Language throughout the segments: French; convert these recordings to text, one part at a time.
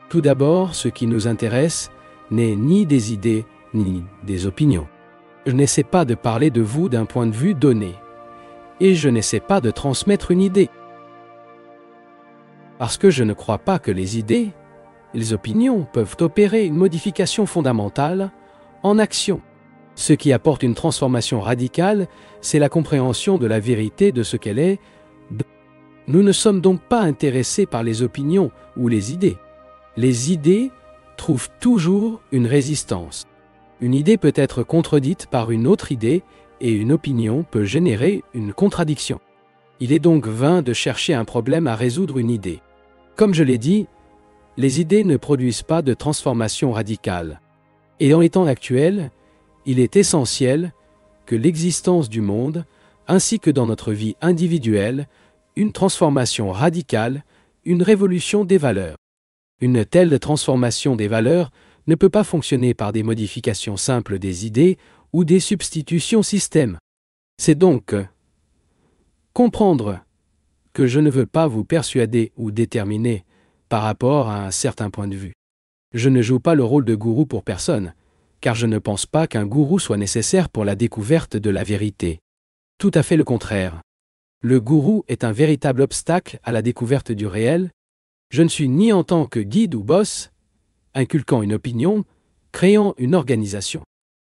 Tout d'abord, ce qui nous intéresse n'est ni des idées, ni des opinions. Je n'essaie pas de parler de vous d'un point de vue donné. Et je n'essaie pas de transmettre une idée. Parce que je ne crois pas que les idées, les opinions peuvent opérer une modification fondamentale en action. Ce qui apporte une transformation radicale, c'est la compréhension de la vérité de ce qu'elle est. Nous ne sommes donc pas intéressés par les opinions ou les idées. Les idées trouvent toujours une résistance. Une idée peut être contredite par une autre idée et une opinion peut générer une contradiction. Il est donc vain de chercher un problème à résoudre une idée. Comme je l'ai dit, les idées ne produisent pas de transformation radicale. Et dans les temps actuels, il est essentiel que l'existence du monde, ainsi que dans notre vie individuelle, une transformation radicale, une révolution des valeurs. Une telle transformation des valeurs ne peut pas fonctionner par des modifications simples des idées ou des substitutions système. C'est donc comprendre que je ne veux pas vous persuader ou déterminer par rapport à un certain point de vue. Je ne joue pas le rôle de gourou pour personne, car je ne pense pas qu'un gourou soit nécessaire pour la découverte de la vérité. Tout à fait le contraire. Le gourou est un véritable obstacle à la découverte du réel. Je ne suis ni en tant que guide ou boss, inculquant une opinion, créant une organisation.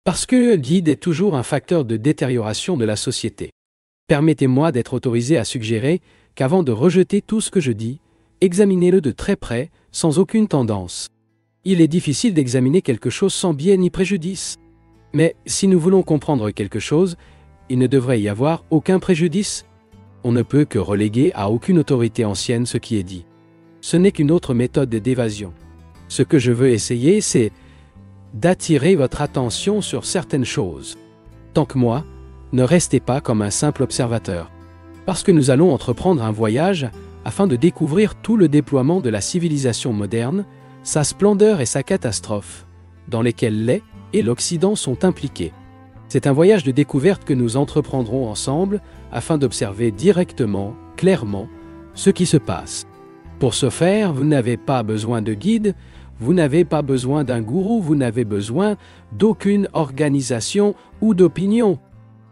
Parce que le guide est toujours un facteur de détérioration de la société. Permettez-moi d'être autorisé à suggérer qu'avant de rejeter tout ce que je dis, examinez-le de très près, sans aucune tendance. Il est difficile d'examiner quelque chose sans biais ni préjudice. Mais si nous voulons comprendre quelque chose, il ne devrait y avoir aucun préjudice. On ne peut que reléguer à aucune autorité ancienne ce qui est dit. Ce n'est qu'une autre méthode d'évasion. Ce que je veux essayer, c'est d'attirer votre attention sur certaines choses. Tant que moi, ne restez pas comme un simple observateur. Parce que nous allons entreprendre un voyage afin de découvrir tout le déploiement de la civilisation moderne, sa splendeur et sa catastrophe, dans lesquelles l'Est et l'Occident sont impliqués. C'est un voyage de découverte que nous entreprendrons ensemble afin d'observer directement, clairement, ce qui se passe. Pour ce faire, vous n'avez pas besoin de guide, vous n'avez pas besoin d'un gourou, vous n'avez besoin d'aucune organisation ou d'opinion.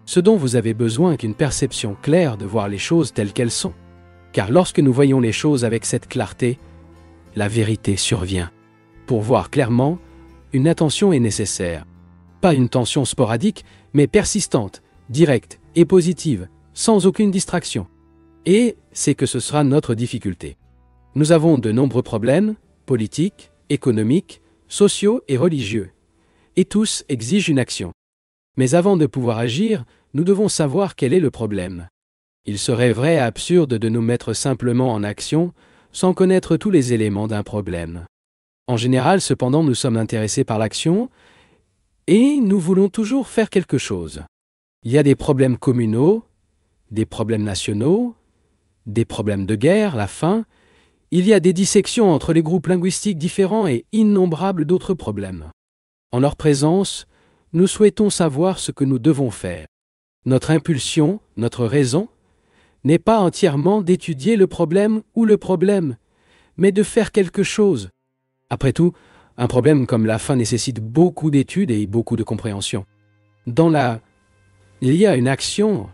Ce dont vous avez besoin est une perception claire de voir les choses telles qu'elles sont. Car lorsque nous voyons les choses avec cette clarté, la vérité survient. Pour voir clairement, une attention est nécessaire. Pas une tension sporadique, mais persistante, directe et positive, sans aucune distraction. Et c'est que ce sera notre difficulté. Nous avons de nombreux problèmes, politiques, économiques, sociaux et religieux. Et tous exigent une action. Mais avant de pouvoir agir, nous devons savoir quel est le problème. Il serait vrai et absurde de nous mettre simplement en action sans connaître tous les éléments d'un problème. En général, cependant, nous sommes intéressés par l'action et nous voulons toujours faire quelque chose. Il y a des problèmes communaux, des problèmes nationaux, des problèmes de guerre, la faim. Il y a des dissections entre les groupes linguistiques différents et innombrables d'autres problèmes. En leur présence, nous souhaitons savoir ce que nous devons faire. Notre impulsion, notre raison, n'est pas entièrement d'étudier le problème ou le problème, mais de faire quelque chose. Après tout, un problème comme la faim nécessite beaucoup d'études et beaucoup de compréhension. Il y a une action.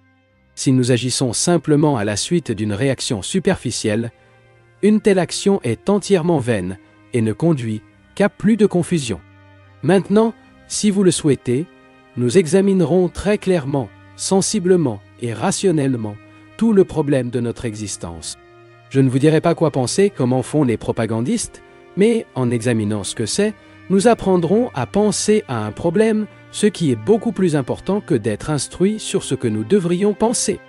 Si nous agissons simplement à la suite d'une réaction superficielle, une telle action est entièrement vaine et ne conduit qu'à plus de confusion. Maintenant, si vous le souhaitez, nous examinerons très clairement, sensiblement et rationnellement tout le problème de notre existence. Je ne vous dirai pas quoi penser, comment font les propagandistes, mais en examinant ce que c'est, nous apprendrons à penser à un problème, ce qui est beaucoup plus important que d'être instruits sur ce que nous devrions penser.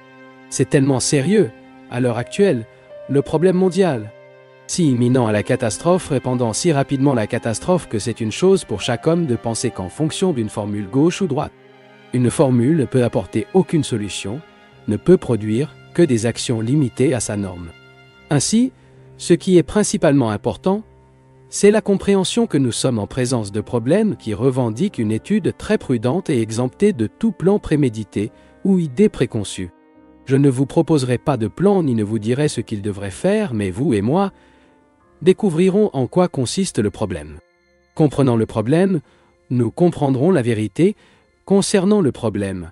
C'est tellement sérieux, à l'heure actuelle, le problème mondial. Si imminent à la catastrophe, répandant si rapidement la catastrophe que c'est une chose pour chaque homme de penser qu'en fonction d'une formule gauche ou droite. Une formule ne peut apporter aucune solution, ne peut produire que des actions limitées à sa norme. Ainsi, ce qui est principalement important, c'est la compréhension que nous sommes en présence de problèmes qui revendiquent une étude très prudente et exemptée de tout plan prémédité ou idée préconçue. Je ne vous proposerai pas de plan ni ne vous dirai ce qu'il devrait faire, mais vous et moi, découvrirons en quoi consiste le problème. Comprenant le problème, nous comprendrons la vérité concernant le problème,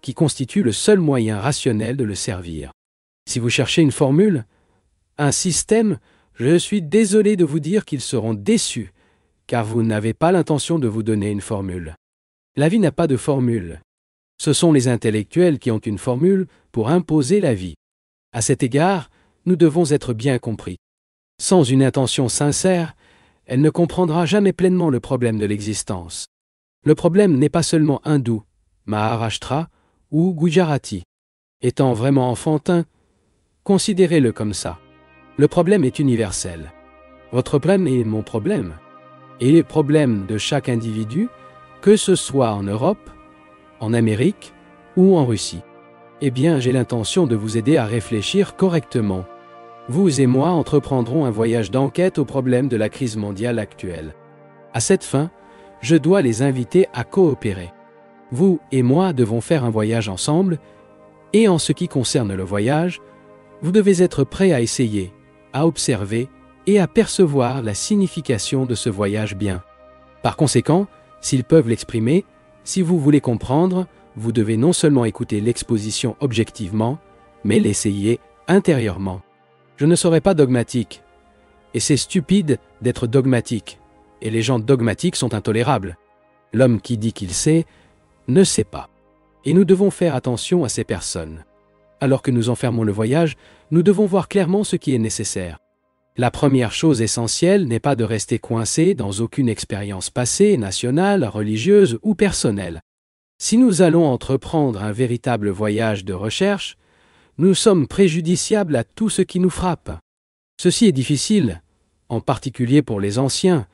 qui constitue le seul moyen rationnel de le servir. Si vous cherchez une formule, un système, je suis désolé de vous dire qu'ils seront déçus, car vous n'avez pas l'intention de vous donner une formule. La vie n'a pas de formule. Ce sont les intellectuels qui ont une formule pour imposer la vie. À cet égard, nous devons être bien compris. Sans une intention sincère, elle ne comprendra jamais pleinement le problème de l'existence. Le problème n'est pas seulement hindou, Maharashtra ou Gujarati. Étant vraiment enfantin, considérez-le comme ça. Le problème est universel. Votre problème est mon problème. Et les problèmes de chaque individu, que ce soit en Europe, en Amérique ou en Russie. Eh bien, j'ai l'intention de vous aider à réfléchir correctement. Vous et moi entreprendrons un voyage d'enquête au problème de la crise mondiale actuelle. À cette fin, je dois les inviter à coopérer. Vous et moi devons faire un voyage ensemble, et en ce qui concerne le voyage, vous devez être prêt à essayer, à observer et à percevoir la signification de ce voyage bien. Par conséquent, s'ils peuvent l'exprimer, si vous voulez comprendre, vous devez non seulement écouter l'exposition objectivement, mais l'essayer intérieurement. Je ne serai pas dogmatique, et c'est stupide d'être dogmatique, et les gens dogmatiques sont intolérables. L'homme qui dit qu'il sait, ne sait pas. Et nous devons faire attention à ces personnes. Alors que nous enfermons le voyage, nous devons voir clairement ce qui est nécessaire. La première chose essentielle n'est pas de rester coincé dans aucune expérience passée, nationale, religieuse ou personnelle. Si nous allons entreprendre un véritable voyage de recherche, nous sommes préjudiciables à tout ce qui nous frappe. Ceci est difficile, en particulier pour les anciens,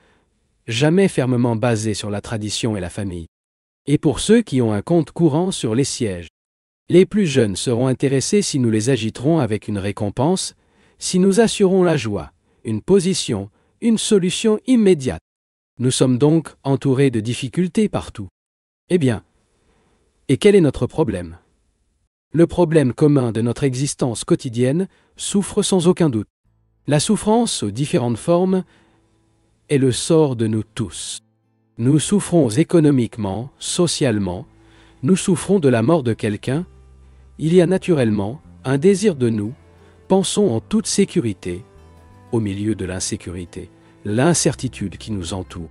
jamais fermement basés sur la tradition et la famille. Et pour ceux qui ont un compte courant sur les sièges. Les plus jeunes seront intéressés si nous les agiterons avec une récompense, si nous assurons la joie, une position, une solution immédiate. Nous sommes donc entourés de difficultés partout. Eh bien, et quel est notre problème? Le problème commun de notre existence quotidienne souffre sans aucun doute. La souffrance aux différentes formes est le sort de nous tous. Nous souffrons économiquement, socialement, nous souffrons de la mort de quelqu'un. Il y a naturellement un désir de nous, pensons en toute sécurité, au milieu de l'insécurité, l'incertitude qui nous entoure.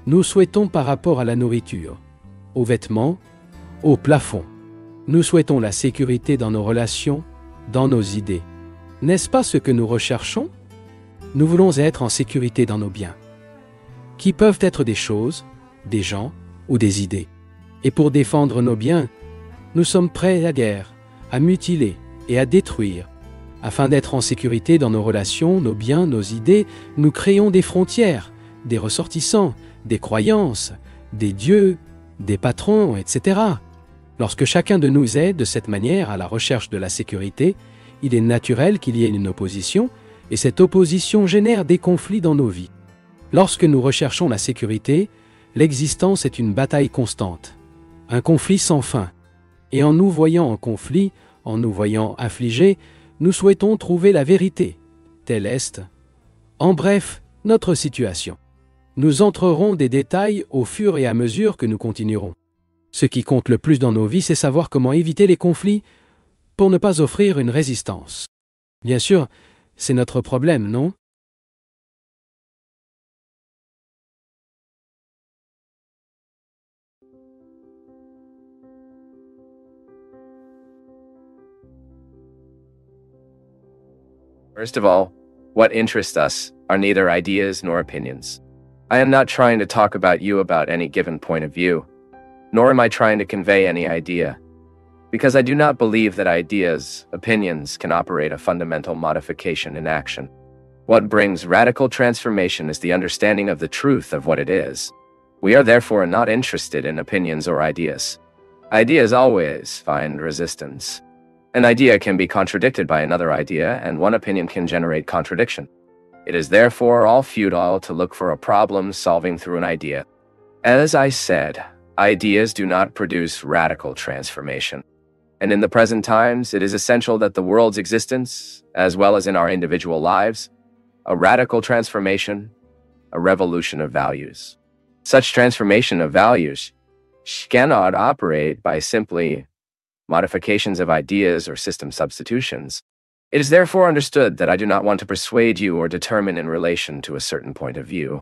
Nous souhaitons par rapport à la nourriture, aux vêtements, au plafond. Nous souhaitons la sécurité dans nos relations, dans nos idées. N'est-ce pas ce que nous recherchons? Nous voulons être en sécurité dans nos biens, qui peuvent être des choses, des gens ou des idées. Et pour défendre nos biens, nous sommes prêts à la guerre, à mutiler et à détruire. Afin d'être en sécurité dans nos relations, nos biens, nos idées, nous créons des frontières, des ressortissants, des croyances, des dieux, des patrons, etc. Lorsque chacun de nous est de cette manière à la recherche de la sécurité, il est naturel qu'il y ait une opposition, et cette opposition génère des conflits dans nos vies. Lorsque nous recherchons la sécurité, l'existence est une bataille constante, un conflit sans fin. Et en nous voyant en conflit, en nous voyant affligés, nous souhaitons trouver la vérité. Tel est, en bref, notre situation. Nous entrerons des détails au fur et à mesure que nous continuerons. Ce qui compte le plus dans nos vies, c'est savoir comment éviter les conflits pour ne pas offrir une résistance. Bien sûr, c'est notre problème, non? First of all, what interests us are neither ideas nor opinions. I am not trying to talk about you about any given point of view, nor am I trying to convey any idea, because I do not believe that ideas, opinions can operate a fundamental modification in action. What brings radical transformation is the understanding of the truth of what it is. We are therefore not interested in opinions or ideas. Ideas always find resistance. An idea can be contradicted by another idea, and one opinion can generate contradiction. It is therefore all futile to look for a problem solving through an idea. As I said, ideas do not produce radical transformation. And in the present times, it is essential that the world's existence, as well as in our individual lives, a radical transformation, a revolution of values. Such transformation of values cannot operate by simply modifications of ideas or system substitutions. It is therefore understood that I do not want to persuade you or determine in relation to a certain point of view.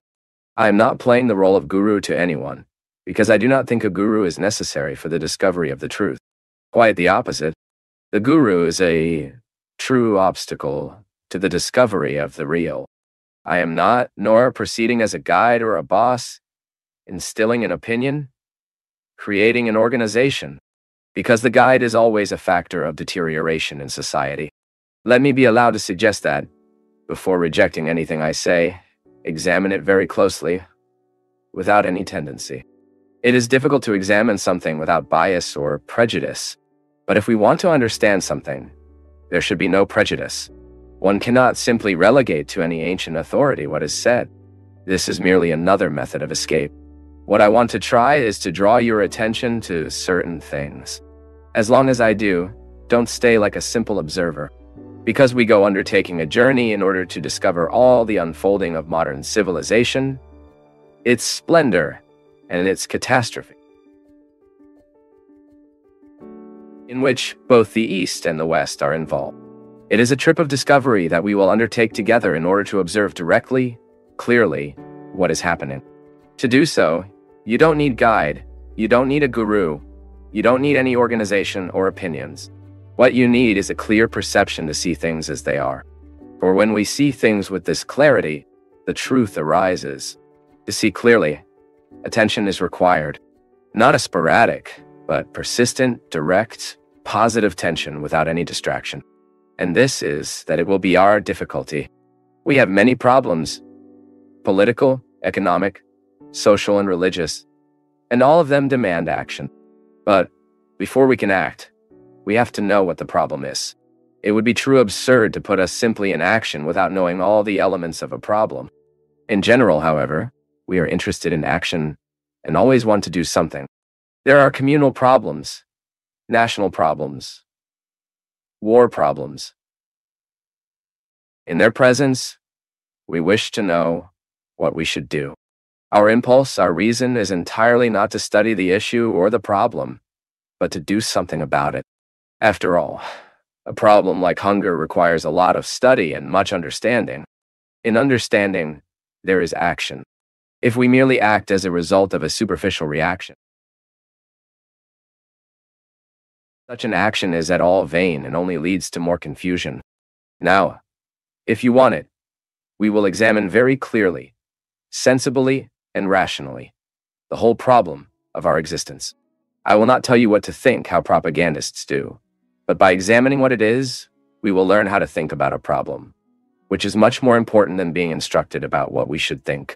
I am not playing the role of guru to anyone, because I do not think a guru is necessary for the discovery of the truth. Quite the opposite. The guru is a true obstacle to the discovery of the real. I am not, nor proceeding as a guide or a boss, instilling an opinion, creating an organization, because the guide is always a factor of deterioration in society. Let me be allowed to suggest that, before rejecting anything I say, examine it very closely, without any tendency. It is difficult to examine something without bias or prejudice, but if we want to understand something, there should be no prejudice. One cannot simply relegate to any ancient authority what is said. This is merely another method of escape. What I want to try is to draw your attention to certain things. As long as I do, don't stay like a simple observer. Because we go undertaking a journey in order to discover all the unfolding of modern civilization, its splendor, and its catastrophe, in which both the East and the West are involved. It is a trip of discovery that we will undertake together in order to observe directly, clearly, what is happening. To do so, you don't need guide, you don't need a guru, you don't need any organization or opinions. What you need is a clear perception to see things as they are. For when we see things with this clarity, the truth arises. To see clearly, attention is required. Not a sporadic, but persistent, direct, positive tension without any distraction. And this is that it will be our difficulty. We have many problems: political, economic, social, and religious, and all of them demand action. But before we can act, we have to know what the problem is. It would be true absurd to put us simply in action without knowing all the elements of a problem. In general, however, we are interested in action and always want to do something. There are communal problems, national problems, war problems. In their presence, we wish to know what we should do. Our impulse, our reason is entirely not to study the issue or the problem, but to do something about it. After all, a problem like hunger requires a lot of study and much understanding. In understanding, there is action. If we merely act as a result of a superficial reaction, such an action is at all vain and only leads to more confusion. Now, if you want it, we will examine very clearly, sensibly, and rationally the whole problem of our existence. I will not tell you what to think, how propagandists do, but by examining what it is, we will learn how to think about a problem, which is much more important than being instructed about what we should think.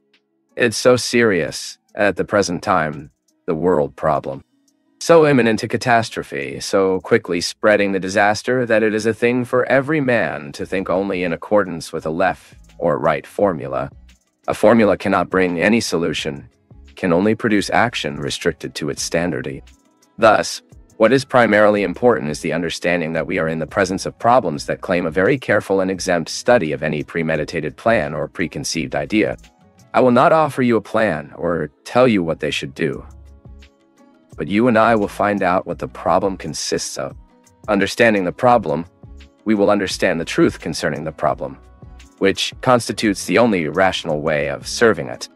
It's so serious, at the present time, the world problem. So imminent to catastrophe, so quickly spreading the disaster that it is a thing for every man to think only in accordance with a left or right formula. A formula cannot bring any solution, can only produce action restricted to its standardity. Thus, what is primarily important is the understanding that we are in the presence of problems that claim a very careful and exempt study of any premeditated plan or preconceived idea. I will not offer you a plan or tell you what they should do, but you and I will find out what the problem consists of. Understanding the problem, we will understand the truth concerning the problem, which constitutes the only rational way of serving it.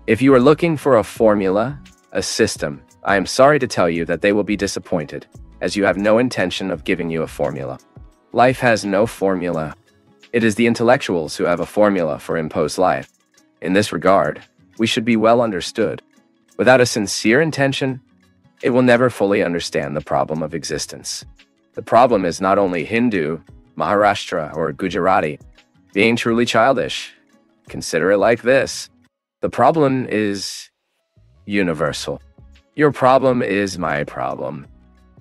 If you are looking for a formula, a system, I am sorry to tell you that they will be disappointed, as you have no intention of giving you a formula. Life has no formula. It is the intellectuals who have a formula for imposed life. In this regard, we should be well understood. Without a sincere intention, it will never fully understand the problem of existence. The problem is not only Hindu, Maharashtra, or Gujarati. Being truly childish, consider it like this. The problem is universal. Your problem is my problem,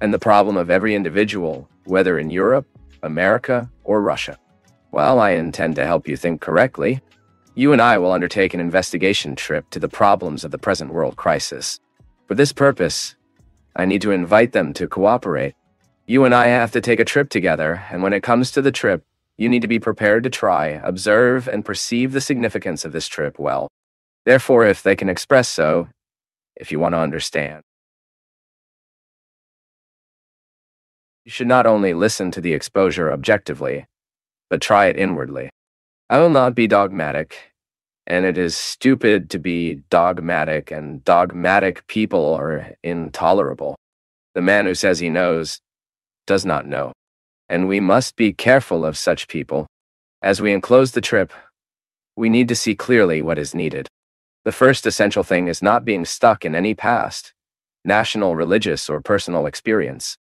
and the problem of every individual, whether in Europe, America, or Russia. Well, I intend to help you think correctly. You and I will undertake an investigation trip to the problems of the present world crisis. For this purpose, I need to invite them to cooperate. You and I have to take a trip together, and when it comes to the trip, You need to be prepared to try, observe, and perceive the significance of this trip well. Therefore, if they can express so, if you want to understand, you should not only listen to the exposure objectively, but try it inwardly. I will not be dogmatic, and it is stupid to be dogmatic, and dogmatic people are intolerable. The man who says he knows does not know, and we must be careful of such people. As we enclose the trip, we need to see clearly what is needed. The first essential thing is not being stuck in any past, national, religious, or personal experience.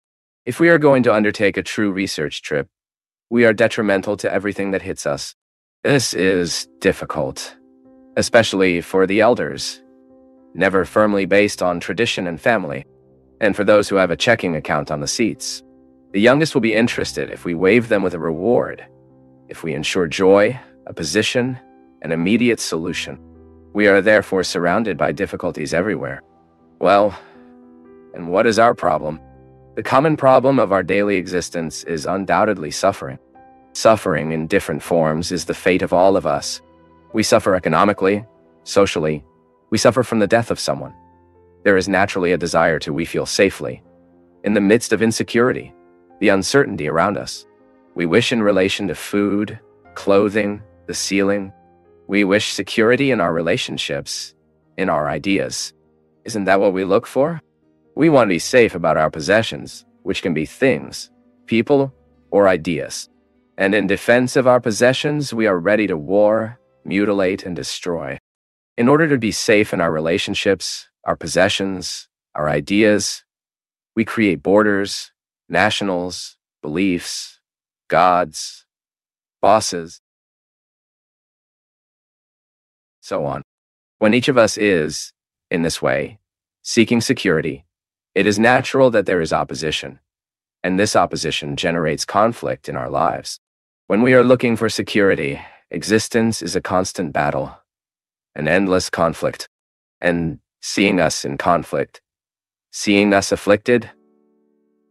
If we are going to undertake a true research trip, we are detrimental to everything that hits us. This is difficult, especially for the elders, never firmly based on tradition and family, and for those who have a checking account on the seats. The youngest will be interested if we wave them with a reward, if we ensure joy, a position, an immediate solution. We are therefore surrounded by difficulties everywhere. Well, and what is our problem? The common problem of our daily existence is undoubtedly suffering. Suffering in different forms is the fate of all of us. We suffer economically, socially. We suffer from the death of someone. There is naturally a desire to we feel safely. In the midst of insecurity, the uncertainty around us, we wish in relation to food, clothing, the ceiling. We wish security in our relationships, in our ideas. Isn't that what we look for? We want to be safe about our possessions, which can be things, people, or ideas. And in defense of our possessions, we are ready to war, mutilate, and destroy. In order to be safe in our relationships, our possessions, our ideas, we create borders, nationals, beliefs, gods, bosses, so on. When each of us is, in this way, seeking security, it is natural that there is opposition, and this opposition generates conflict in our lives. When we are looking for security, existence is a constant battle, an endless conflict, and seeing us in conflict, seeing us afflicted,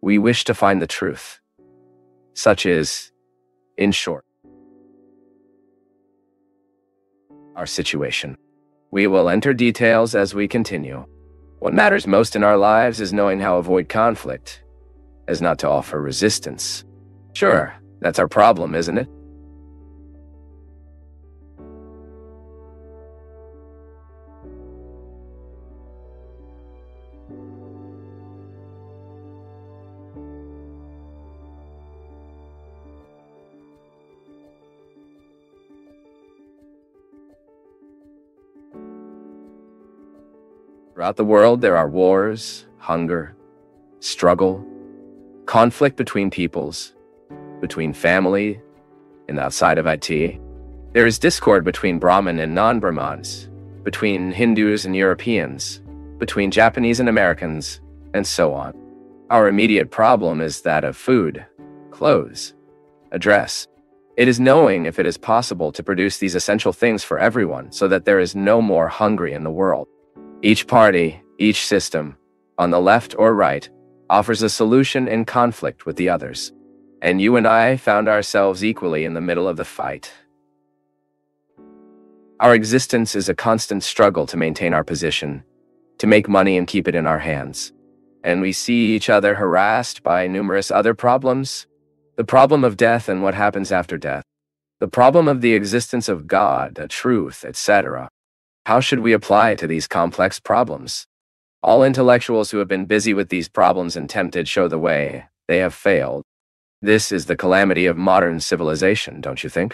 we wish to find the truth. Such is, in short, our situation. We will enter details as we continue. What matters most in our lives is knowing how to avoid conflict, as not to offer resistance. Sure, that's our problem, isn't it? Throughout the world, there are wars, hunger, struggle, conflict between peoples, between family and outside of it. There is discord between Brahmin and non-Brahmins, between Hindus and Europeans, between Japanese and Americans, and so on. Our immediate problem is that of food, clothes, a dress. It is knowing if it is possible to produce these essential things for everyone so that there is no more hungry in the world. Each party, each system, on the left or right, offers a solution in conflict with the others. And you and I found ourselves equally in the middle of the fight. Our existence is a constant struggle to maintain our position, to make money and keep it in our hands. And we see each other harassed by numerous other problems. The problem of death and what happens after death. The problem of the existence of God, a truth, etc. How should we apply to these complex problems? All intellectuals who have been busy with these problems and tempted show the way. They have failed. This is the calamity of modern civilization, don't you think?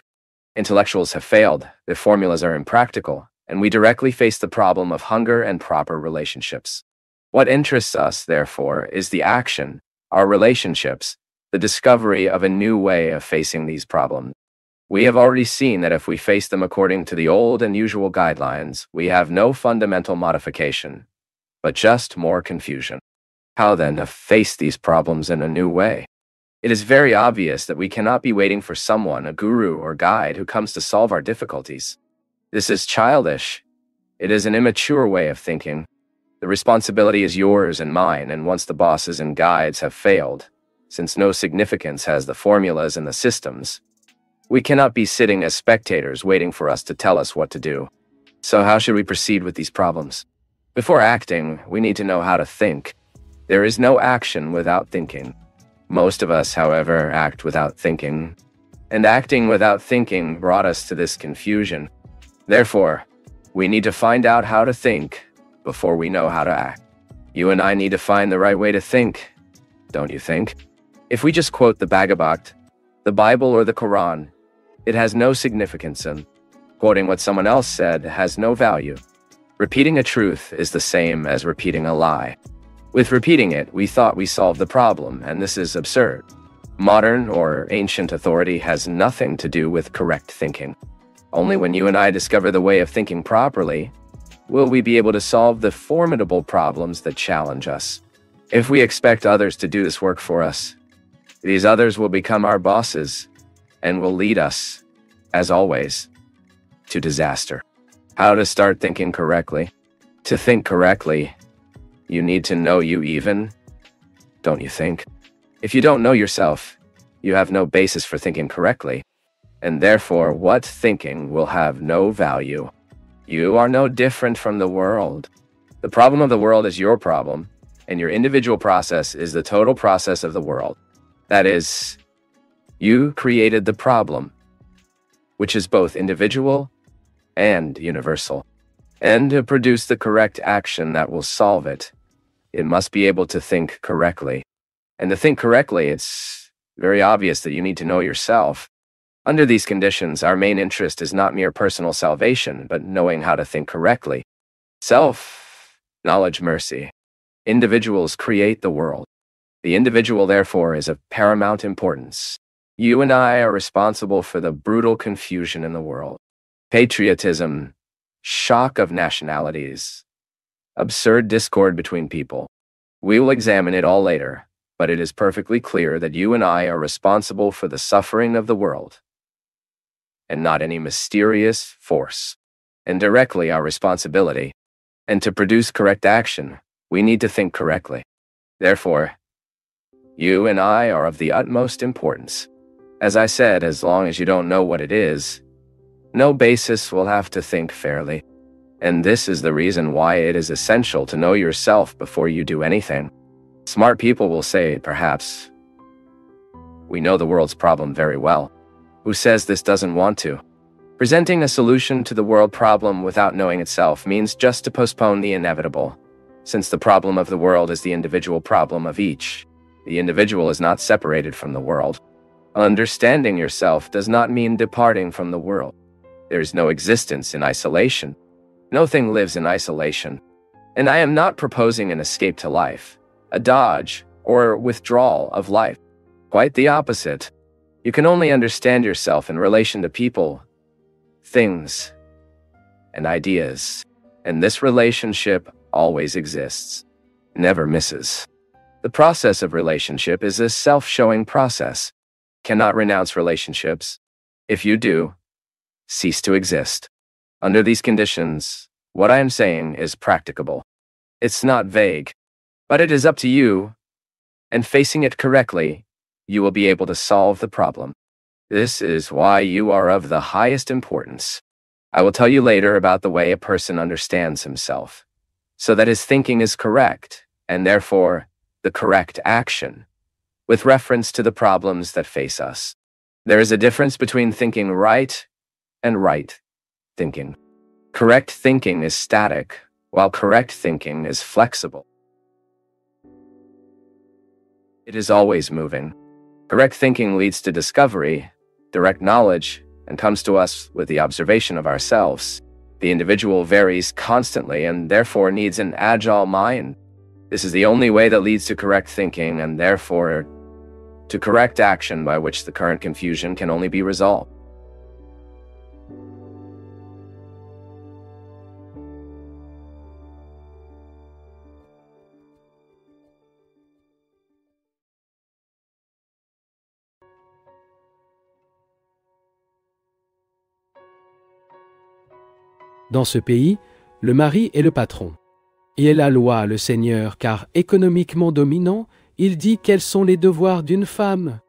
Intellectuals have failed, their formulas are impractical, and we directly face the problem of hunger and proper relationships. What interests us, therefore, is the action, our relationships, the discovery of a new way of facing these problems. We have already seen that if we face them according to the old and usual guidelines, we have no fundamental modification, but just more confusion. How then to face these problems in a new way? It is very obvious that we cannot be waiting for someone, a guru or guide, who comes to solve our difficulties. This is childish. It is an immature way of thinking. The responsibility is yours and mine, and once the bosses and guides have failed, since no significance has the formulas and the systems, We cannot be sitting as spectators waiting for us to tell us what to do. So how should we proceed with these problems? Before acting, we need to know how to think. There is no action without thinking. Most of us, however, act without thinking. And acting without thinking brought us to this confusion. Therefore, we need to find out how to think before we know how to act. You and I need to find the right way to think, don't you think? If we just quote the Bhagavad, the Bible, or the Quran, it has no significance, and quoting what someone else said has no value. Repeating a truth is the same as repeating a lie. With repeating it, we thought we solved the problem, and this is absurd. Modern or ancient authority has nothing to do with correct thinking. Only when you and I discover the way of thinking properly will we be able to solve the formidable problems that challenge us. If we expect others to do this work for us, these others will become our bosses and will lead us, as always, to disaster. How to start thinking correctly? To think correctly, you need to know you even, don't you think? If you don't know yourself, you have no basis for thinking correctly, and therefore what thinking will have no value. You are no different from the world. The problem of the world is your problem, and your individual process is the total process of the world. That is, you created the problem, which is both individual and universal. And to produce the correct action that will solve it, it must be able to think correctly. And to think correctly, it's very obvious that you need to know yourself. Under these conditions, our main interest is not mere personal salvation, but knowing how to think correctly. Self-knowledge, mercy. Individuals create the world. The individual, therefore, is of paramount importance. You and I are responsible for the brutal confusion in the world. Patriotism, shock of nationalities, absurd discord between people. We will examine it all later, but it is perfectly clear that you and I are responsible for the suffering of the world, and not any mysterious force. And directly our responsibility. And to produce correct action, we need to think correctly. Therefore, you and I are of the utmost importance. As I said, as long as you don't know what it is, no basis will have to think fairly. And this is the reason why it is essential to know yourself before you do anything. Smart people will say, perhaps, we know the world's problem very well. Who says this doesn't want to? Presenting a solution to the world problem without knowing itself means just to postpone the inevitable. Since the problem of the world is the individual problem of each, the individual is not separated from the world. Understanding yourself does not mean departing from the world. There is no existence in isolation. No thing lives in isolation. And I am not proposing an escape to life, a dodge, or withdrawal of life. Quite the opposite. You can only understand yourself in relation to people, things, and ideas. And this relationship always exists, never misses. The process of relationship is a self-showing process. Cannot renounce relationships. If you do, cease to exist. Under these conditions, what I am saying is practicable. It's not vague, but it is up to you, and facing it correctly, you will be able to solve the problem. This is why you are of the highest importance. I will tell you later about the way a person understands himself, so that his thinking is correct, and therefore the correct action, with reference to the problems that face us. There is a difference between thinking right and right thinking. Correct thinking is static, while correct thinking is flexible. It is always moving. Correct thinking leads to discovery, direct knowledge, and comes to us with the observation of ourselves. The individual varies constantly and therefore needs an agile mind. This is the only way that leads to correct thinking and therefore to correct action by which the current confusion can only be resolved. Dans ce pays, le mari est le patron. Il est la loi, le Seigneur, car économiquement dominant, il dit quels sont les devoirs d'une femme.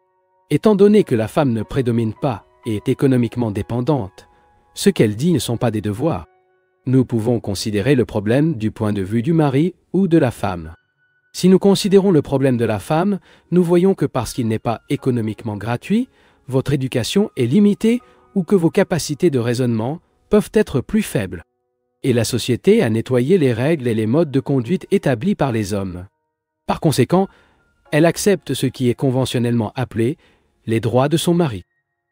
Étant donné que la femme ne prédomine pas, est économiquement dépendante, ce qu'elle dit ne sont pas des devoirs. Nous pouvons considérer le problème du point de vue du mari ou de la femme. Si nous considérons le problème de la femme, nous voyons que parce qu'il n'est pas économiquement gratuit, votre éducation est limitée ou que vos capacités de raisonnement peuvent être plus faibles. Et la société a nettoyé les règles et les modes de conduite établis par les hommes. Par conséquent, elle accepte ce qui est conventionnellement appelé les droits de son mari.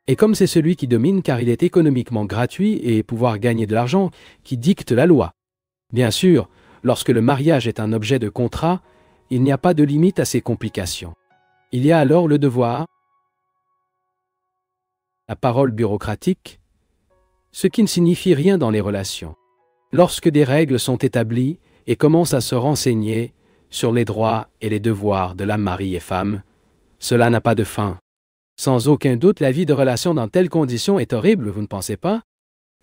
Et comme c'est celui qui domine car il est économiquement gratuit et pouvoir gagner de l'argent qui dicte la loi. Bien sûr, lorsque le mariage est un objet de contrat, il n'y a pas de limite à ces complications. Il y a alors le devoir, la parole bureaucratique, ce qui ne signifie rien dans les relations. Lorsque des règles sont établies et commencent à se renseigner sur les droits et les devoirs de la mari et femme, cela n'a pas de fin. Sans aucun doute, la vie de relation dans telles conditions est horrible, vous ne pensez pas?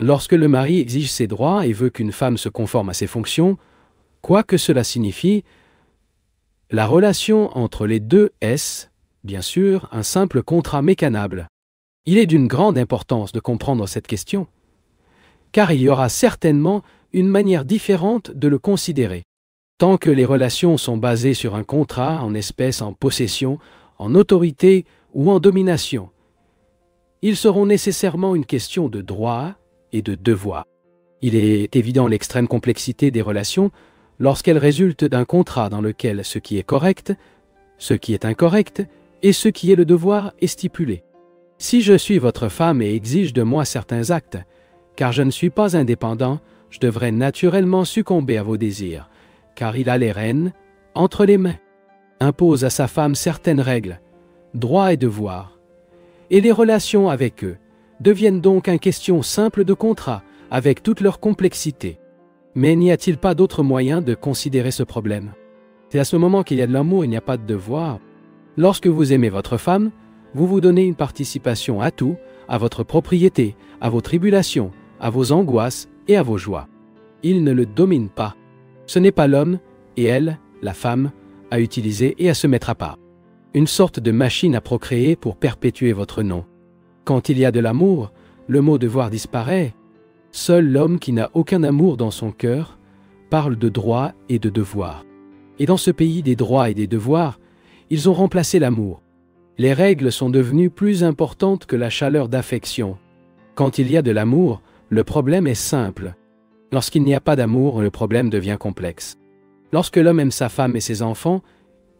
Lorsque le mari exige ses droits et veut qu'une femme se conforme à ses fonctions, quoi que cela signifie, la relation entre les deux est, bien sûr, un simple contrat mécanable. Il est d'une grande importance de comprendre cette question, car il y aura certainement une manière différente de le considérer. Tant que les relations sont basées sur un contrat en espèces, en possession, en autorité ou en domination, ils seront nécessairement une question de droit et de devoir. Il est évident l'extrême complexité des relations lorsqu'elles résultent d'un contrat dans lequel ce qui est correct, ce qui est incorrect et ce qui est le devoir est stipulé. Si je suis votre femme et exige de moi certains actes, car je ne suis pas indépendant, je devrais naturellement succomber à vos désirs, car il a les rênes entre les mains, impose à sa femme certaines règles, droits et devoirs, et les relations avec eux deviennent donc une question simple de contrat, avec toute leur complexité. Mais n'y a-t-il pas d'autre moyen de considérer ce problème? C'est à ce moment qu'il y a de l'amour, il n'y a pas de devoir. Lorsque vous aimez votre femme, vous vous donnez une participation à tout, à votre propriété, à vos tribulations, à vos angoisses et à vos joies. Il ne le domine pas. Ce n'est pas l'homme et elle, la femme, à utiliser et à se mettre à part. Une sorte de machine à procréer pour perpétuer votre nom. Quand il y a de l'amour, le mot devoir disparaît. Seul l'homme qui n'a aucun amour dans son cœur parle de droits et de devoirs. Et dans ce pays des droits et des devoirs, ils ont remplacé l'amour. Les règles sont devenues plus importantes que la chaleur d'affection. Quand il y a de l'amour, le problème est simple. Lorsqu'il n'y a pas d'amour, le problème devient complexe. Lorsque l'homme aime sa femme et ses enfants,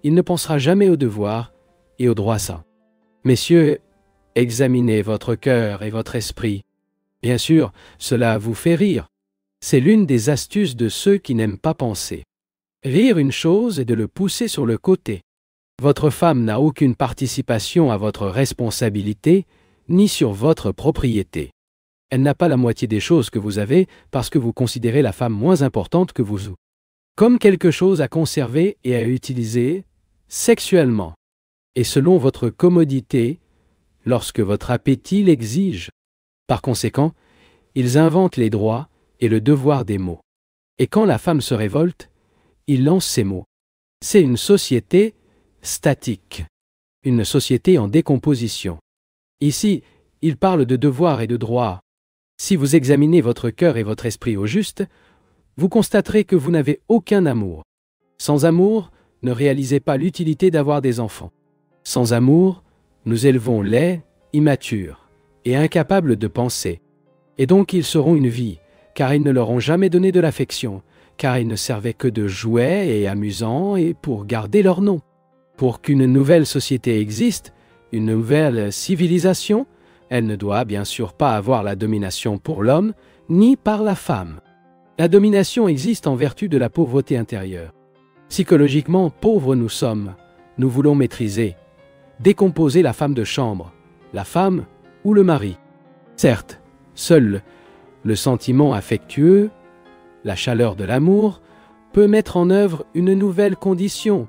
il ne pensera jamais aux devoirs et aux droits sains. Messieurs, examinez votre cœur et votre esprit. Bien sûr, cela vous fait rire. C'est l'une des astuces de ceux qui n'aiment pas penser. Rire une chose et de le pousser sur le côté. Votre femme n'a aucune participation à votre responsabilité, ni sur votre propriété. Elle n'a pas la moitié des choses que vous avez parce que vous considérez la femme moins importante que vous. Comme quelque chose à conserver et à utiliser sexuellement. Et selon votre commodité, lorsque votre appétit l'exige. Par conséquent, ils inventent les droits et le devoir des mots. Et quand la femme se révolte, ils lancent ces mots. C'est une société statique, une société en décomposition. Ici, il parle de devoirs et de droits. Si vous examinez votre cœur et votre esprit au juste, vous constaterez que vous n'avez aucun amour. Sans amour, ne réalisez pas l'utilité d'avoir des enfants. Sans amour, nous élevons laids, immatures et incapables de penser. Et donc ils seront une vie, car ils ne leur ont jamais donné de l'affection, car ils ne servaient que de jouets et amusants et pour garder leur nom. Pour qu'une nouvelle société existe, une nouvelle civilisation, elle ne doit bien sûr pas avoir la domination pour l'homme, ni par la femme. La domination existe en vertu de la pauvreté intérieure. Psychologiquement pauvres nous sommes, nous voulons maîtriser, décomposer la femme de chambre, la femme ou le mari. Certes, seul le sentiment affectueux, la chaleur de l'amour, peut mettre en œuvre une nouvelle condition,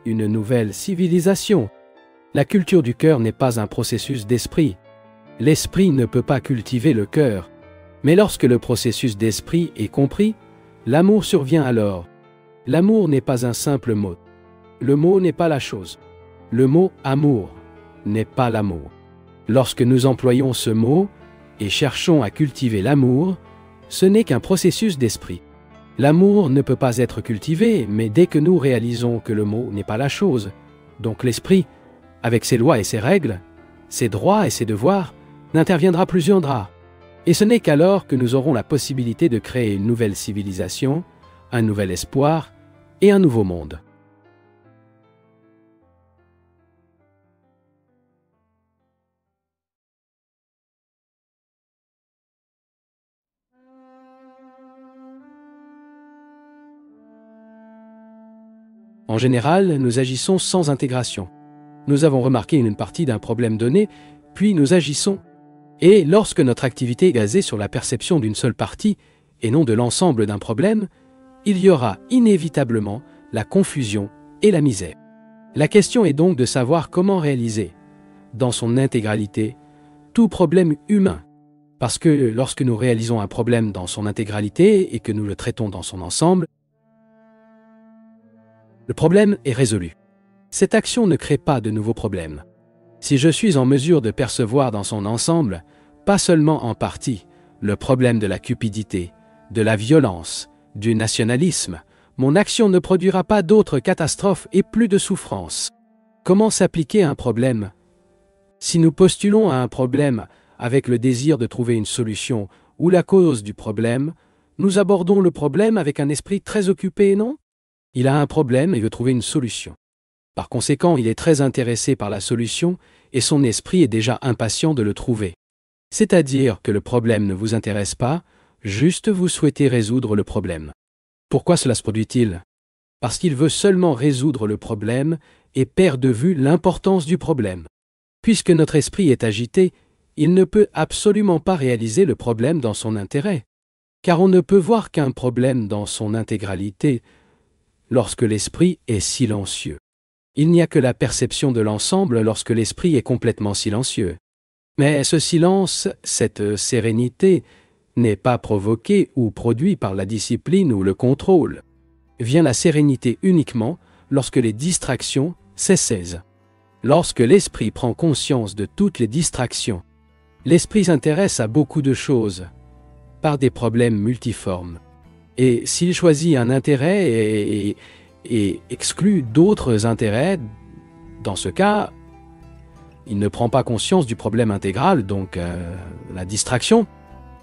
une nouvelle civilisation. La culture du cœur n'est pas un processus d'esprit. L'esprit ne peut pas cultiver le cœur. Mais lorsque le processus d'esprit est compris, l'amour survient alors. L'amour n'est pas un simple mot. Le mot n'est pas la chose. Le mot « amour » n'est pas l'amour. Lorsque nous employons ce mot et cherchons à cultiver l'amour, ce n'est qu'un processus d'esprit. L'amour ne peut pas être cultivé, mais dès que nous réalisons que le mot n'est pas la chose, donc l'esprit, avec ses lois et ses règles, ses droits et ses devoirs, n'interviendra plus viendra. Et ce n'est qu'alors que nous aurons la possibilité de créer une nouvelle civilisation, un nouvel espoir et un nouveau monde. En général, nous agissons sans intégration. Nous avons remarqué une partie d'un problème donné, puis nous agissons. Et lorsque notre activité est basée sur la perception d'une seule partie, et non de l'ensemble d'un problème, il y aura inévitablement la confusion et la misère. La question est donc de savoir comment réaliser, dans son intégralité, tout problème humain. Parce que lorsque nous réalisons un problème dans son intégralité et que nous le traitons dans son ensemble, le problème est résolu. Cette action ne crée pas de nouveaux problèmes. Si je suis en mesure de percevoir dans son ensemble, pas seulement en partie, le problème de la cupidité, de la violence, du nationalisme, mon action ne produira pas d'autres catastrophes et plus de souffrances. Comment s'appliquer à un problème? Si nous postulons à un problème avec le désir de trouver une solution ou la cause du problème, nous abordons le problème avec un esprit très occupé, non? Il a un problème et veut trouver une solution. Par conséquent, il est très intéressé par la solution et son esprit est déjà impatient de le trouver. C'est-à-dire que le problème ne vous intéresse pas, juste vous souhaitez résoudre le problème. Pourquoi cela se produit-il? Parce qu'il veut seulement résoudre le problème et perd de vue l'importance du problème. Puisque notre esprit est agité, il ne peut absolument pas réaliser le problème dans son intérêt. Car on ne peut voir qu'un problème dans son intégralité lorsque l'esprit est silencieux. Il n'y a que la perception de l'ensemble lorsque l'esprit est complètement silencieux. Mais ce silence, cette sérénité, n'est pas provoqué ou produit par la discipline ou le contrôle. Vient la sérénité uniquement lorsque les distractions cessent. Lorsque l'esprit prend conscience de toutes les distractions, l'esprit s'intéresse à beaucoup de choses, par des problèmes multiformes. Et s'il choisit un intérêt et exclut d'autres intérêts, dans ce cas, il ne prend pas conscience du problème intégral, donc la distraction.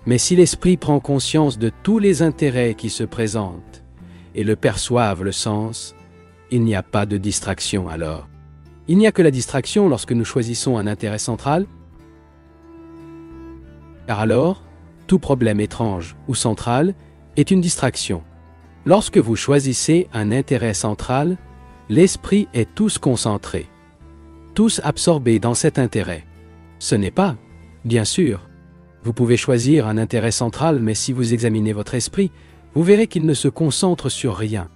Mais si l'esprit prend conscience de tous les intérêts qui se présentent et le perçoivent le sens, il n'y a pas de distraction alors. Il n'y a que la distraction lorsque nous choisissons un intérêt central, car alors, tout problème étrange ou central est une distraction. Lorsque vous choisissez un intérêt central, l'esprit est tous concentré, tous absorbés dans cet intérêt. Ce n'est pas, bien sûr. Vous pouvez choisir un intérêt central, mais si vous examinez votre esprit, vous verrez qu'il ne se concentre sur rien.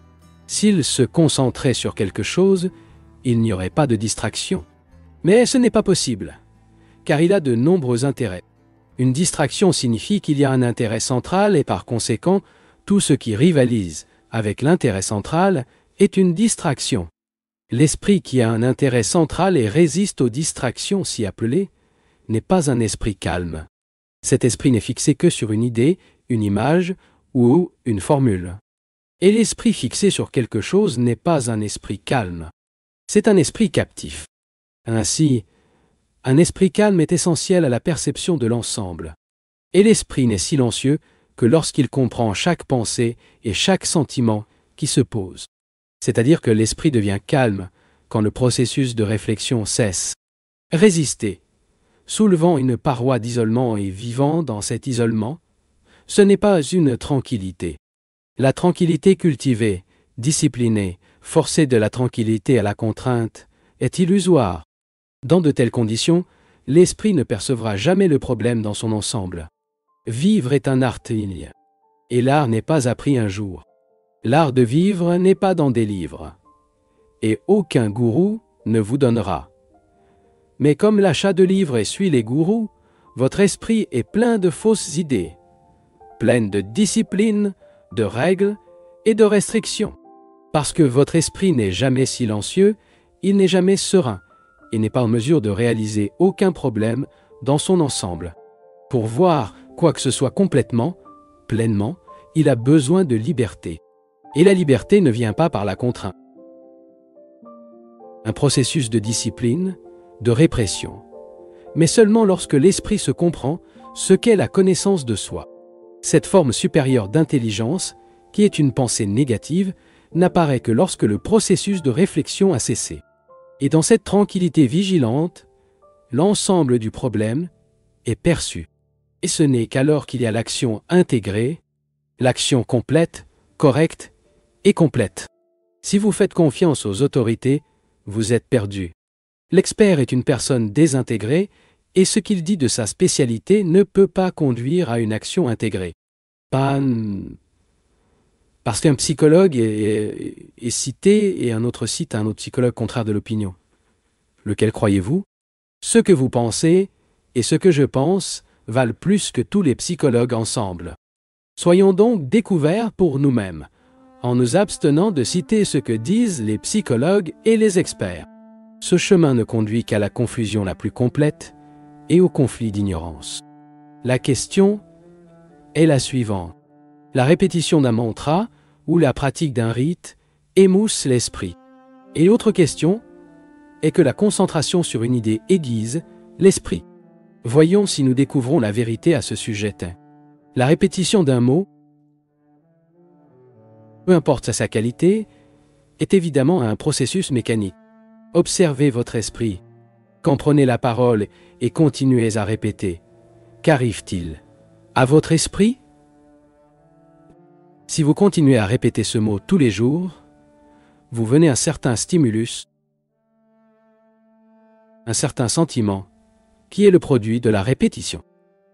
S'il se concentrait sur quelque chose, il n'y aurait pas de distraction. Mais ce n'est pas possible, car il a de nombreux intérêts. Une distraction signifie qu'il y a un intérêt central et par conséquent, tout ce qui rivalise avec l'intérêt central est une distraction. L'esprit qui a un intérêt central et résiste aux distractions si appelées n'est pas un esprit calme. Cet esprit n'est fixé que sur une idée, une image ou une formule. Et l'esprit fixé sur quelque chose n'est pas un esprit calme. C'est un esprit captif. Ainsi, un esprit calme est essentiel à la perception de l'ensemble. Et l'esprit n'est silencieux que lorsqu'il comprend chaque pensée et chaque sentiment qui se pose. C'est-à-dire que l'esprit devient calme quand le processus de réflexion cesse. Résister, soulevant une paroi d'isolement et vivant dans cet isolement, ce n'est pas une tranquillité. La tranquillité cultivée, disciplinée, forcée de la tranquillité à la contrainte, est illusoire. Dans de telles conditions, l'esprit ne percevra jamais le problème dans son ensemble. Vivre est un art igne, et l'art n'est pas appris un jour. L'art de vivre n'est pas dans des livres, et aucun gourou ne vous donnera. Mais comme l'achat de livres essuie les gourous, votre esprit est plein de fausses idées, plein de discipline, de règles et de restrictions. Parce que votre esprit n'est jamais silencieux, il n'est jamais serein, et n'est pas en mesure de réaliser aucun problème dans son ensemble. Pour voir quoi que ce soit complètement, pleinement, il a besoin de liberté. Et la liberté ne vient pas par la contrainte. Un processus de discipline, de répression, mais seulement lorsque l'esprit se comprend ce qu'est la connaissance de soi. Cette forme supérieure d'intelligence, qui est une pensée négative, n'apparaît que lorsque le processus de réflexion a cessé. Et dans cette tranquillité vigilante, l'ensemble du problème est perçu. Et ce n'est qu'alors qu'il y a l'action intégrée, l'action complète, correcte et complète. Si vous faites confiance aux autorités, vous êtes perdu. L'expert est une personne désintégrée et ce qu'il dit de sa spécialité ne peut pas conduire à une action intégrée. Parce qu'un psychologue est cité et un autre cite un autre psychologue contraire de l'opinion. Lequel croyez-vous? Ce que vous pensez et ce que je pense valent plus que tous les psychologues ensemble. Soyons donc découverts pour nous-mêmes, en nous abstenant de citer ce que disent les psychologues et les experts. Ce chemin ne conduit qu'à la confusion la plus complète et au conflit d'ignorance. La question est la suivante. La répétition d'un mantra ou la pratique d'un rite émousse l'esprit. Et l'autre question est que la concentration sur une idée aiguise l'esprit. Voyons si nous découvrons la vérité à ce sujet. La répétition d'un mot, peu importe sa qualité, est évidemment un processus mécanique. Observez votre esprit. Quand prenez la parole et continuez à répéter, qu'arrive-t-il à votre esprit? Si vous continuez à répéter ce mot tous les jours, vous venez un certain stimulus, un certain sentiment, qui est le produit de la répétition.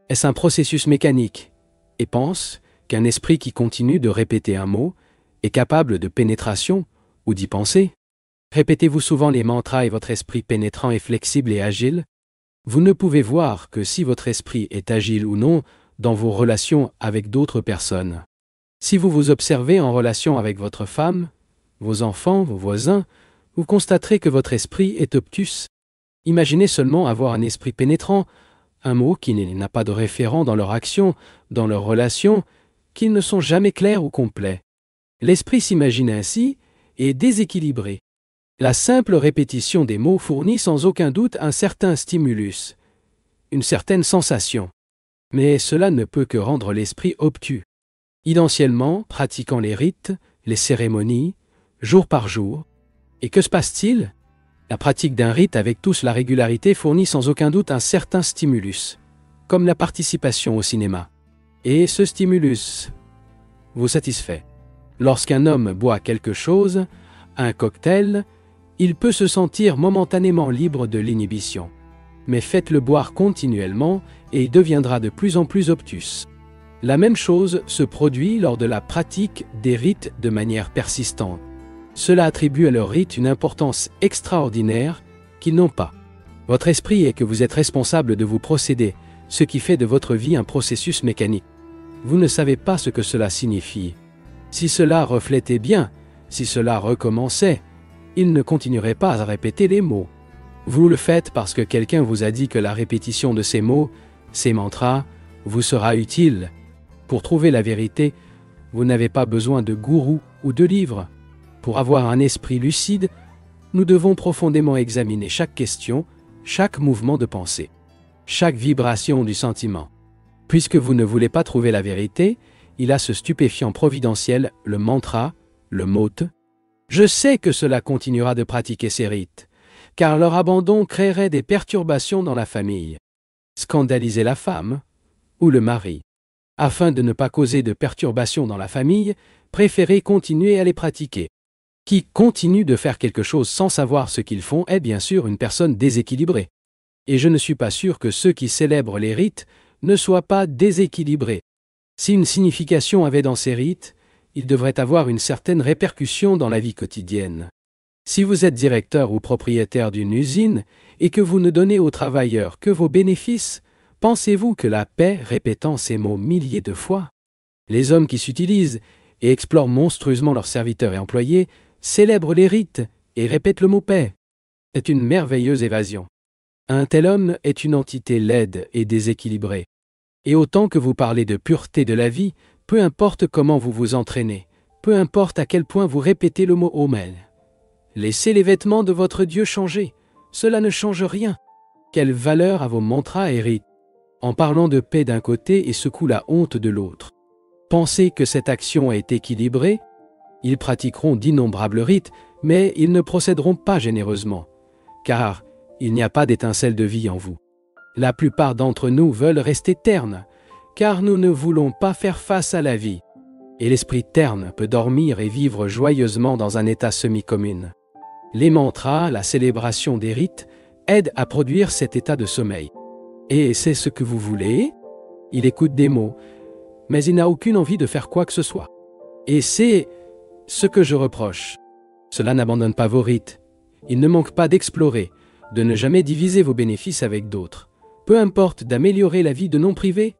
Est-ce un processus mécanique? Et pense qu'un esprit qui continue de répéter un mot est capable de pénétration ou d'y penser? Répétez-vous souvent les mantras et votre esprit pénétrant est flexible et agile? Vous ne pouvez voir que si votre esprit est agile ou non dans vos relations avec d'autres personnes. Si vous vous observez en relation avec votre femme, vos enfants, vos voisins, vous constaterez que votre esprit est obtus. Imaginez seulement avoir un esprit pénétrant, un mot qui n'a pas de référent dans leur action, dans leurs relations, qu'ils ne sont jamais clairs ou complets. L'esprit s'imagine ainsi et est déséquilibré. La simple répétition des mots fournit sans aucun doute un certain stimulus, une certaine sensation. Mais cela ne peut que rendre l'esprit obtus. Idénciellement, pratiquant les rites, les cérémonies, jour par jour. Et que se passe-t-il? La pratique d'un rite avec tous la régularité fournit sans aucun doute un certain stimulus, comme la participation au cinéma. Et ce stimulus vous satisfait. Lorsqu'un homme boit quelque chose, un cocktail, il peut se sentir momentanément libre de l'inhibition. Mais faites-le boire continuellement et il deviendra de plus en plus obtus. La même chose se produit lors de la pratique des rites de manière persistante. Cela attribue à leurs rites une importance extraordinaire qu'ils n'ont pas. Votre esprit est que vous êtes responsable de vos procédés, ce qui fait de votre vie un processus mécanique. Vous ne savez pas ce que cela signifie. Si cela reflétait bien, si cela recommençait, il ne continuerait pas à répéter les mots. Vous le faites parce que quelqu'un vous a dit que la répétition de ces mots, ces mantras, vous sera utile. Pour trouver la vérité, vous n'avez pas besoin de gourou ou de livres. Pour avoir un esprit lucide, nous devons profondément examiner chaque question, chaque mouvement de pensée, chaque vibration du sentiment. Puisque vous ne voulez pas trouver la vérité, il a ce stupéfiant providentiel, le mantra, le mot. Je sais que cela continuera de pratiquer ces rites, car leur abandon créerait des perturbations dans la famille. Scandaliser la femme ou le mari. Afin de ne pas causer de perturbations dans la famille, préférez continuer à les pratiquer. Qui continue de faire quelque chose sans savoir ce qu'ils font est bien sûr une personne déséquilibrée. Et je ne suis pas sûr que ceux qui célèbrent les rites ne soient pas déséquilibrés. Si une signification avait dans ces rites, il devrait avoir une certaine répercussion dans la vie quotidienne. Si vous êtes directeur ou propriétaire d'une usine et que vous ne donnez aux travailleurs que vos bénéfices, pensez-vous que la paix, répétant ces mots milliers de fois? Les hommes qui s'utilisent et explorent monstrueusement leurs serviteurs et employés célèbrent les rites et répètent le mot paix. C'est une merveilleuse évasion. Un tel homme est une entité laide et déséquilibrée. Et autant que vous parlez de pureté de la vie, peu importe comment vous vous entraînez, peu importe à quel point vous répétez le mot Omen. Laissez les vêtements de votre Dieu changer, cela ne change rien. Quelle valeur à vos mantras et rites, en parlant de paix d'un côté et secoue la honte de l'autre. Pensez que cette action est équilibrée? Ils pratiqueront d'innombrables rites, mais ils ne procéderont pas généreusement, car il n'y a pas d'étincelle de vie en vous. La plupart d'entre nous veulent rester ternes, car nous ne voulons pas faire face à la vie. Et l'esprit terne peut dormir et vivre joyeusement dans un état semi-commune. Les mantras, la célébration des rites, aident à produire cet état de sommeil. Et c'est ce que vous voulez? Il écoute des mots, mais il n'a aucune envie de faire quoi que ce soit. Et c'est ce que je reproche. Cela n'abandonne pas vos rites. Il ne manque pas d'explorer, de ne jamais diviser vos bénéfices avec d'autres. Peu importe d'améliorer la vie de non-privés.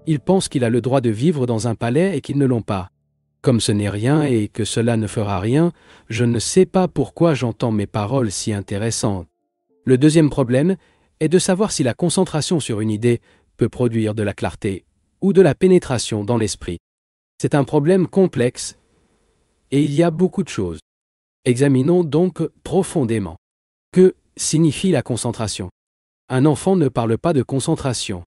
Il pense qu'il a le droit de vivre dans un palais et qu'ils ne l'ont pas. Comme ce n'est rien et que cela ne fera rien, je ne sais pas pourquoi j'entends mes paroles si intéressantes. Le deuxième problème est de savoir si la concentration sur une idée peut produire de la clarté ou de la pénétration dans l'esprit. C'est un problème complexe et il y a beaucoup de choses. Examinons donc profondément. Que signifie la concentration? Un enfant ne parle pas de concentration.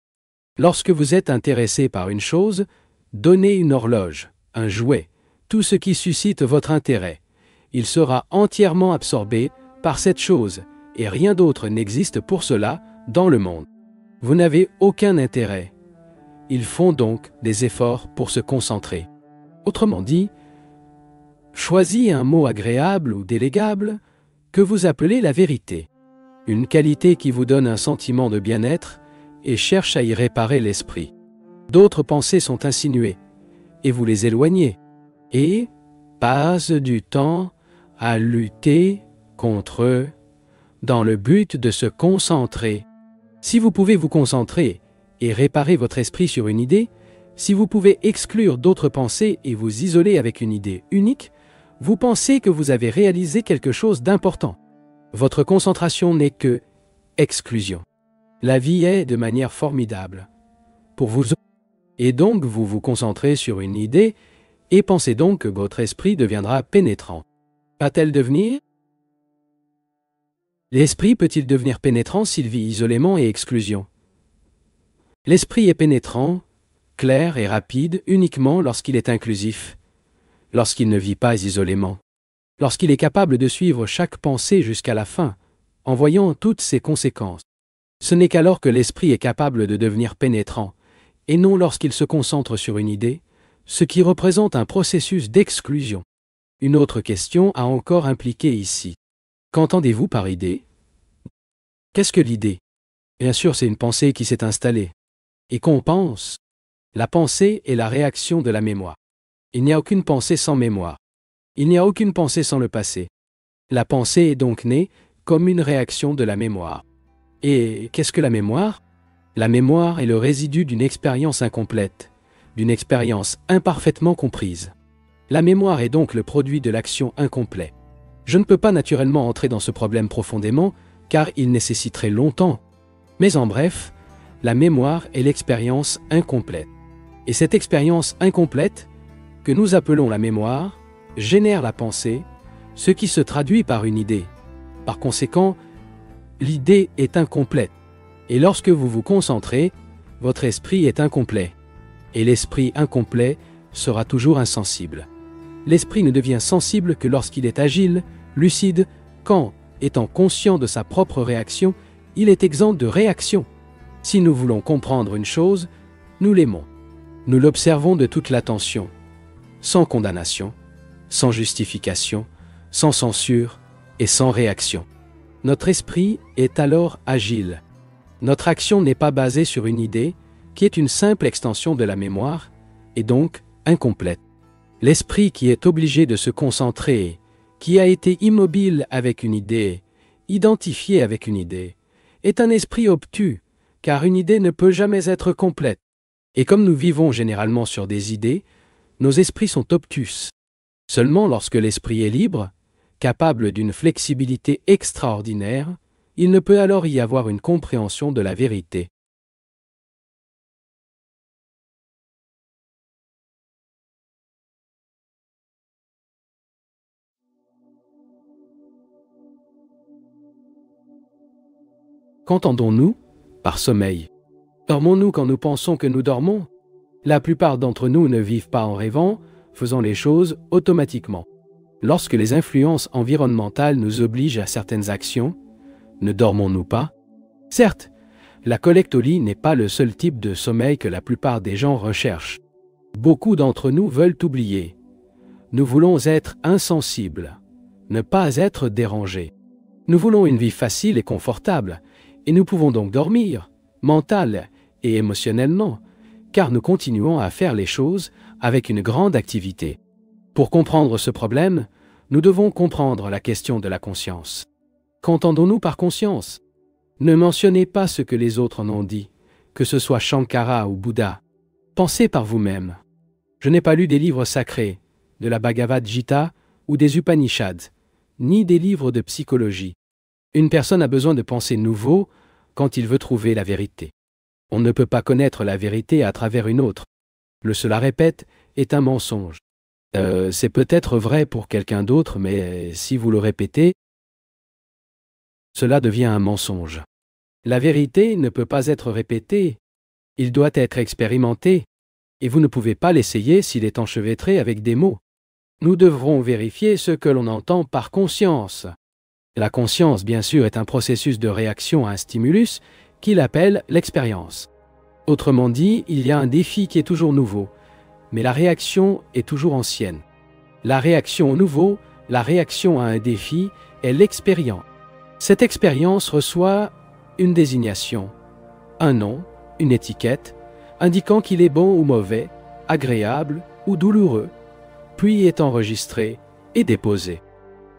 Lorsque vous êtes intéressé par une chose, donnez une horloge, un jouet, tout ce qui suscite votre intérêt. Il sera entièrement absorbé par cette chose, et rien d'autre n'existe pour cela dans le monde. Vous n'avez aucun intérêt. Ils font donc des efforts pour se concentrer. Autrement dit, choisis un mot agréable ou délégable que vous appelez la vérité. Une qualité qui vous donne un sentiment de bien-être et cherche à y réparer l'esprit. D'autres pensées sont insinuées et vous les éloignez et passe du temps à lutter contre eux dans le but de se concentrer. Si vous pouvez vous concentrer et réparer votre esprit sur une idée, si vous pouvez exclure d'autres pensées et vous isoler avec une idée unique, vous pensez que vous avez réalisé quelque chose d'important. Votre concentration n'est que exclusion. La vie est de manière formidable pour vous. Et donc vous vous concentrez sur une idée et pensez donc que votre esprit deviendra pénétrant. Va-t-elle devenir? L'esprit peut-il devenir pénétrant s'il vit isolément et exclusion? L'esprit est pénétrant, clair et rapide uniquement lorsqu'il est inclusif, lorsqu'il ne vit pas isolément, lorsqu'il est capable de suivre chaque pensée jusqu'à la fin, en voyant toutes ses conséquences. Ce n'est qu'alors que l'esprit est capable de devenir pénétrant, et non lorsqu'il se concentre sur une idée, ce qui représente un processus d'exclusion. Une autre question a encore impliqué ici. Qu'entendez-vous par idée? Qu'est-ce que l'idée? Bien sûr, c'est une pensée qui s'est installée. Et qu'on pense? La pensée est la réaction de la mémoire. Il n'y a aucune pensée sans mémoire. Il n'y a aucune pensée sans le passé. La pensée est donc née comme une réaction de la mémoire. Et qu'est-ce que la mémoire? La mémoire est le résidu d'une expérience incomplète, d'une expérience imparfaitement comprise. La mémoire est donc le produit de l'action incomplète. Je ne peux pas naturellement entrer dans ce problème profondément, car il nécessiterait longtemps. Mais en bref, la mémoire est l'expérience incomplète. Et cette expérience incomplète, que nous appelons la mémoire, génère la pensée, ce qui se traduit par une idée. Par conséquent, l'idée est incomplète. Et lorsque vous vous concentrez, votre esprit est incomplet. Et l'esprit incomplet sera toujours insensible. L'esprit ne devient sensible que lorsqu'il est agile, lucide, quand, étant conscient de sa propre réaction, il est exempt de réaction. Si nous voulons comprendre une chose, nous l'aimons. Nous l'observons de toute l'attention, sans condamnation, sans justification, sans censure et sans réaction. Notre esprit est alors agile. Notre action n'est pas basée sur une idée, qui est une simple extension de la mémoire, et donc incomplète. L'esprit qui est obligé de se concentrer, qui a été immobile avec une idée, identifié avec une idée, est un esprit obtus, car une idée ne peut jamais être complète. Et comme nous vivons généralement sur des idées, nos esprits sont obtus. Seulement lorsque l'esprit est libre, capable d'une flexibilité extraordinaire, il ne peut alors y avoir une compréhension de la vérité. Qu'entendons-nous par sommeil? Dormons-nous quand nous pensons que nous dormons? La plupart d'entre nous ne vivent pas en rêvant, faisant les choses automatiquement. Lorsque les influences environnementales nous obligent à certaines actions, ne dormons-nous pas? Certes, la collecte au lit n'est pas le seul type de sommeil que la plupart des gens recherchent. Beaucoup d'entre nous veulent oublier. Nous voulons être insensibles, ne pas être dérangés. Nous voulons une vie facile et confortable, et nous pouvons donc dormir, mental et émotionnellement, car nous continuons à faire les choses avec une grande activité. Pour comprendre ce problème, nous devons comprendre la question de la conscience. Qu'entendons-nous par conscience? Ne mentionnez pas ce que les autres en ont dit, que ce soit Shankara ou Bouddha. Pensez par vous-même. Je n'ai pas lu des livres sacrés, de la Bhagavad Gita ou des Upanishads, ni des livres de psychologie. Une personne a besoin de pensées nouveaux quand il veut trouver la vérité. On ne peut pas connaître la vérité à travers une autre. Le cela répète est un mensonge. C'est peut-être vrai pour quelqu'un d'autre, mais si vous le répétez, cela devient un mensonge. La vérité ne peut pas être répétée. Il doit être expérimenté, et vous ne pouvez pas l'essayer s'il est enchevêtré avec des mots. Nous devrons vérifier ce que l'on entend par conscience. La conscience, bien sûr, est un processus de réaction à un stimulus qu'il appelle l'expérience. Autrement dit, il y a un défi qui est toujours nouveau, mais la réaction est toujours ancienne. La réaction au nouveau, la réaction à un défi, est l'expérience. Cette expérience reçoit une désignation, un nom, une étiquette, indiquant qu'il est bon ou mauvais, agréable ou douloureux, puis est enregistré et déposé.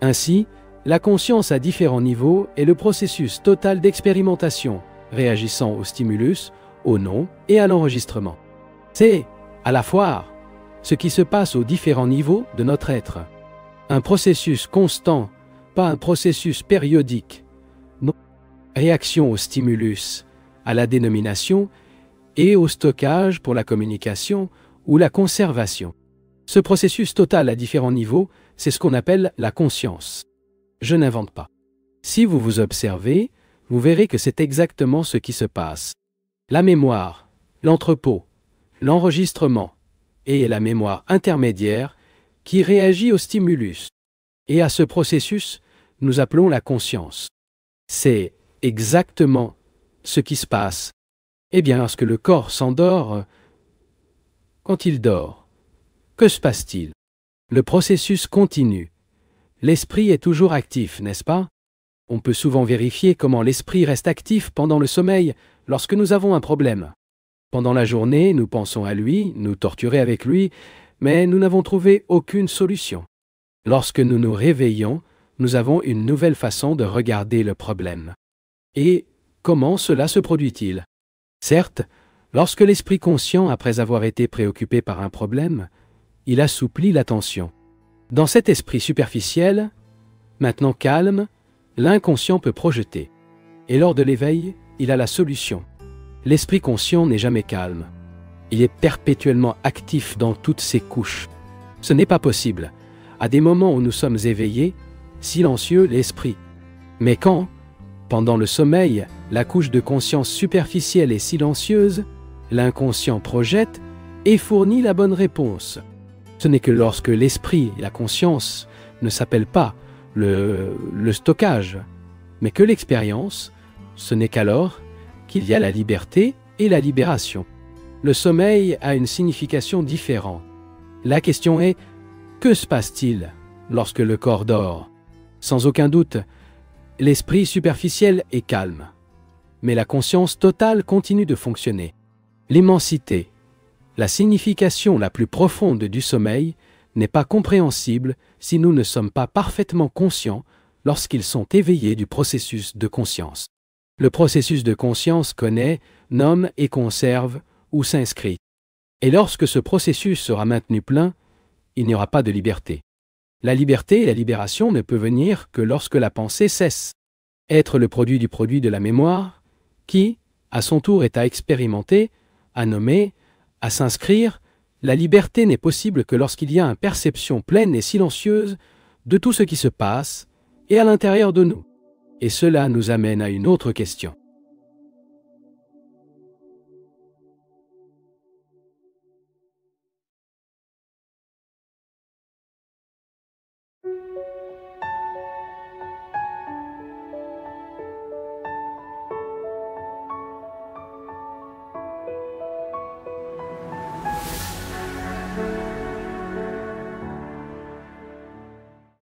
Ainsi, la conscience à différents niveaux est le processus total d'expérimentation, réagissant au stimulus, au nom et à l'enregistrement. C'est, à la fois, ce qui se passe aux différents niveaux de notre être. Un processus constant, pas un processus périodique. Non. Réaction au stimulus, à la dénomination et au stockage pour la communication ou la conservation. Ce processus total à différents niveaux, c'est ce qu'on appelle la conscience. Je n'invente pas. Si vous vous observez, vous verrez que c'est exactement ce qui se passe. La mémoire, l'entrepôt, l'enregistrement et la mémoire intermédiaire qui réagit au stimulus. Et à ce processus, nous appelons la conscience. C'est exactement ce qui se passe. Eh bien, lorsque le corps s'endort, quand il dort, que se passe-t-il? Le processus continue. L'esprit est toujours actif, n'est-ce pas? On peut souvent vérifier comment l'esprit reste actif pendant le sommeil lorsque nous avons un problème. Pendant la journée, nous pensons à lui, nous torturer avec lui, mais nous n'avons trouvé aucune solution. Lorsque nous nous réveillons, nous avons une nouvelle façon de regarder le problème. Et comment cela se produit-il? Certes, lorsque l'esprit conscient, après avoir été préoccupé par un problème, il assouplit l'attention. Dans cet esprit superficiel, maintenant calme, l'inconscient peut projeter. Et lors de l'éveil, il a la solution. L'esprit conscient n'est jamais calme. Il est perpétuellement actif dans toutes ses couches. Ce n'est pas possible. À des moments où nous sommes éveillés, silencieux l'esprit. Mais quand, pendant le sommeil, la couche de conscience superficielle est silencieuse, l'inconscient projette et fournit la bonne réponse. Ce n'est que lorsque l'esprit et la conscience ne s'appellent pas le stockage, mais que l'expérience, ce n'est qu'alors qu'il y a la liberté et la libération. Le sommeil a une signification différente. La question est, que se passe-t-il lorsque le corps dort? Sans aucun doute, l'esprit superficiel est calme, mais la conscience totale continue de fonctionner. L'immensité, la signification la plus profonde du sommeil, n'est pas compréhensible si nous ne sommes pas parfaitement conscients lorsqu'ils sont éveillés du processus de conscience. Le processus de conscience connaît, nomme et conserve ou s'inscrit. Et lorsque ce processus sera maintenu plein, il n'y aura pas de liberté. La liberté et la libération ne peuvent venir que lorsque la pensée cesse. Être le produit de la mémoire, qui, à son tour, est à expérimenter, à nommer, à s'inscrire, la liberté n'est possible que lorsqu'il y a une perception pleine et silencieuse de tout ce qui se passe et à l'intérieur de nous. Et cela nous amène à une autre question.